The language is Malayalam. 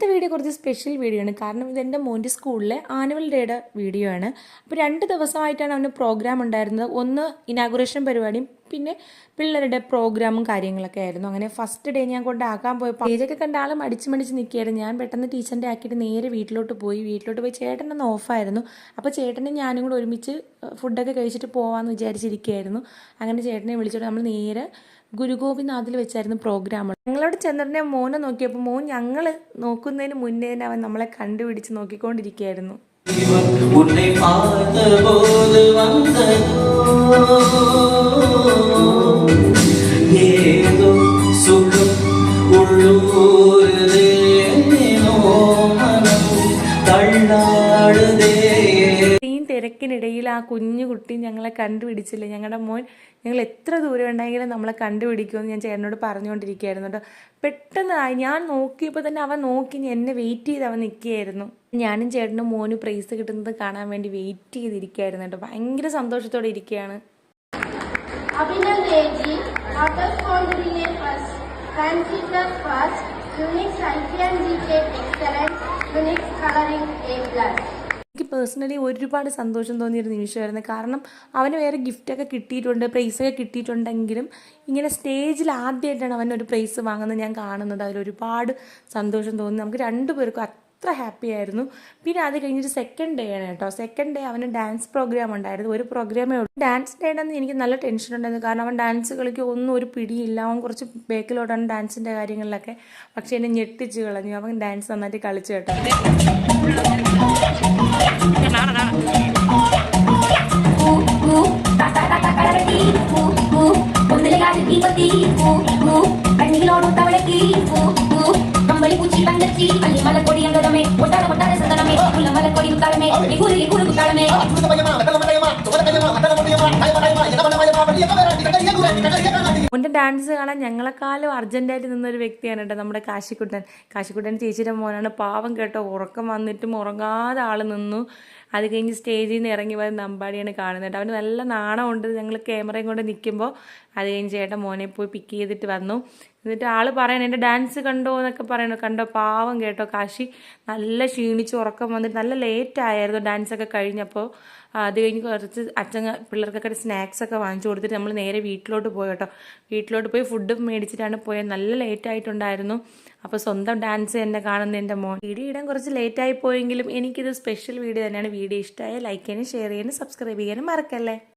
ഇന്നത്തെ വീഡിയോ കുറച്ച് സ്പെഷ്യൽ വീഡിയോ ആണ്. കാരണം ഇതെൻ്റെ മോൻ്റെ സ്കൂളിലെ ആനുവൽ ഡേയുടെ വീഡിയോ ആണ്. അപ്പോൾ 2 ദിവസമായിട്ടാണ് അവന് പ്രോഗ്രാം ഉണ്ടായിരുന്നത്. ഒന്ന് ഇനാഗുറേഷൻ പരിപാടിയും പിന്നെ പിള്ളേരുടെ പ്രോഗ്രാമും കാര്യങ്ങളൊക്കെ ആയിരുന്നു. അങ്ങനെ ഫസ്റ്റ് ഡേ ഞാൻ കൊണ്ടാക്കാൻ പോയപ്പോൾ സ്റ്റേജൊക്കെ കണ്ട ആൾ മടിച്ച് നിൽക്കുകയായിരുന്നു. ഞാൻ പെട്ടെന്ന് ടീച്ചറിൻ്റെ ആക്കിയിട്ട് നേരെ വീട്ടിലോട്ട് പോയി ചേട്ടനൊന്ന് ഓഫായിരുന്നു. അപ്പോൾ ചേട്ടനും ഞാനും കൂടെ ഒരുമിച്ച് ഫുഡൊക്കെ കഴിച്ചിട്ട് പോകാമെന്ന് വിചാരിച്ചിരിക്കുകയായിരുന്നു. അങ്ങനെ ചേട്ടനെ വിളിച്ചിട്ട് നമ്മൾ നേരെ ഗുരുഗോപിനാഥിൽ വെച്ചായിരുന്നു പ്രോഗ്രാം. ഞങ്ങളോട് ചെന്നിട്ട് മോനെ നോക്കിയപ്പോൾ മോൻ ഞങ്ങൾ നോക്കുന്നതിന് മുന്നേ തന്നെ അവൻ നമ്മളെ കണ്ടുപിടിച്ച് നോക്കിക്കൊണ്ടിരിക്കുകയായിരുന്നു. തിരക്കിനിടയിൽ ആ കുഞ്ഞു കുട്ടി ഞങ്ങളെ കണ്ടുപിടിച്ചില്ല. ഞങ്ങളുടെ മോൻ ഞങ്ങൾ എത്ര ദൂരം ഉണ്ടെങ്കിലും നമ്മളെ കണ്ടുപിടിക്കുമെന്ന് ഞാൻ ചേട്ടനോട് പറഞ്ഞുകൊണ്ടിരിക്കുകയായിരുന്നു കേട്ടോ. പെട്ടെന്നായി ഞാൻ നോക്കിയപ്പോൾ തന്നെ അവൻ നോക്കി എന്നെ വെയിറ്റ് ചെയ്ത് അവൻ നിൽക്കുകയായിരുന്നു. ഞാനും ചേട്ടനും മോനും പ്രൈസ് കിട്ടുന്നത് കാണാൻ വേണ്ടി വെയിറ്റ് ചെയ്തിരിക്കുകയായിരുന്നു കേട്ടോ. ഭയങ്കര സന്തോഷത്തോടെ ഇരിക്കുകയാണ്. എനിക്ക് പേഴ്സണലി ഒരുപാട് സന്തോഷം തോന്നിയൊരു നിമിഷമായിരുന്നു. കാരണം അവന് വേറെ ഗിഫ്റ്റൊക്കെ കിട്ടിയിട്ടുണ്ട്, പ്രൈസൊക്കെ കിട്ടിയിട്ടുണ്ടെങ്കിലും ഇങ്ങനെ സ്റ്റേജിൽ ആദ്യമായിട്ടാണ് അവനൊരു പ്രൈസ് വാങ്ങുന്നത് ഞാൻ കാണുന്നത്. അതിലൊരുപാട് സന്തോഷം തോന്നി. നമുക്ക് രണ്ടുപേർക്കും അത്ര ഹാപ്പി ആയിരുന്നു. പിന്നെ അത് കഴിഞ്ഞിട്ട് സെക്കൻഡ് ഡേ ആണ് കേട്ടോ. സെക്കൻഡ് ഡേ അവന് ഡാൻസ് പ്രോഗ്രാം ഉണ്ടായിരുന്നു. ഒരു പ്രോഗ്രാമേ ഉള്ളൂ. ഡാൻസ് ഡേയാണെന്ന് എനിക്ക് നല്ല ടെൻഷൻ ഉണ്ടായിരുന്നു. കാരണം അവൻ ഡാൻസ് കളിക്ക് ഒന്നും ഒരു പിടിയില്ല. അവൻ കുറച്ച് ബേക്കിലോട്ടാണ് ഡാൻസിൻ്റെ കാര്യങ്ങളിലൊക്കെ. പക്ഷേ എന്നെ ഞെട്ടിച്ച് കളഞ്ഞു. അവൻ ഡാൻസ് നന്നായിട്ട് കളിച്ചു കേട്ടോ. മോൻ്റെ ഡാൻസ് കാണാൻ ഞങ്ങളെക്കാളും അർജന്റായിട്ട് നിന്നൊരു വ്യക്തിയാണ് കേട്ടോ നമ്മുടെ കാശിക്കുട്ടൻ ചേച്ചിയുടെ മോനാണ്. പാവം കേട്ടോ, ഉറക്കം വന്നിട്ടും ഉറങ്ങാതെ ആൾ നിന്നു. അത് കഴിഞ്ഞ് സ്റ്റേജിൽ നിന്ന് ഇറങ്ങി പോയത് നമ്പാടിയാണ് കാണുന്നത്. അവന് നല്ല നാണമുണ്ട് ഞങ്ങൾ ക്യാമറയും കൊണ്ട് നിൽക്കുമ്പോൾ. അത് കഴിഞ്ഞ് ചേട്ടൻ മോനെ പോയി പിക്ക് ചെയ്തിട്ട് വന്നു. എന്നിട്ട് ആൾ പറയണം എൻ്റെ ഡാൻസ് കണ്ടോ എന്നൊക്കെ പറയണോ. കണ്ടോ, പാവം കേട്ടോ കാശി നല്ല ക്ഷീണിച്ച് ഉറക്കം വന്നിട്ട് നല്ല ലേറ്റായിരുന്നു ഡാൻസൊക്കെ കഴിഞ്ഞപ്പോൾ. അത് കഴിഞ്ഞ് കുറച്ച് അച്ഛൻ പിള്ളേർക്കൊക്കെ സ്നാക്സൊക്കെ വാങ്ങിച്ചു കൊടുത്തിട്ട് നമ്മൾ നേരെ വീട്ടിലോട്ട് പോയി കേട്ടോ. വീട്ടിലോട്ട് പോയി ഫുഡ് മേടിച്ചിട്ടാണ് പോയത്. നല്ല ലേറ്റായിട്ടുണ്ടായിരുന്നു. അപ്പോൾ സ്വന്തം ഡാൻസ് തന്നെ കാണുന്ന എൻ്റെ മോൻ. വീഡിയോ ഇടാൻ കുറച്ച് ലേറ്റായി പോയെങ്കിലും എനിക്കിത് സ്പെഷ്യൽ വീഡിയോ തന്നെയാണ്. വീഡിയോ ഇഷ്ടമായ ലൈക്ക് ചെയ്യാനും ഷെയർ ചെയ്യാനും സബ്സ്ക്രൈബ് ചെയ്യാനും മറക്കല്ലേ.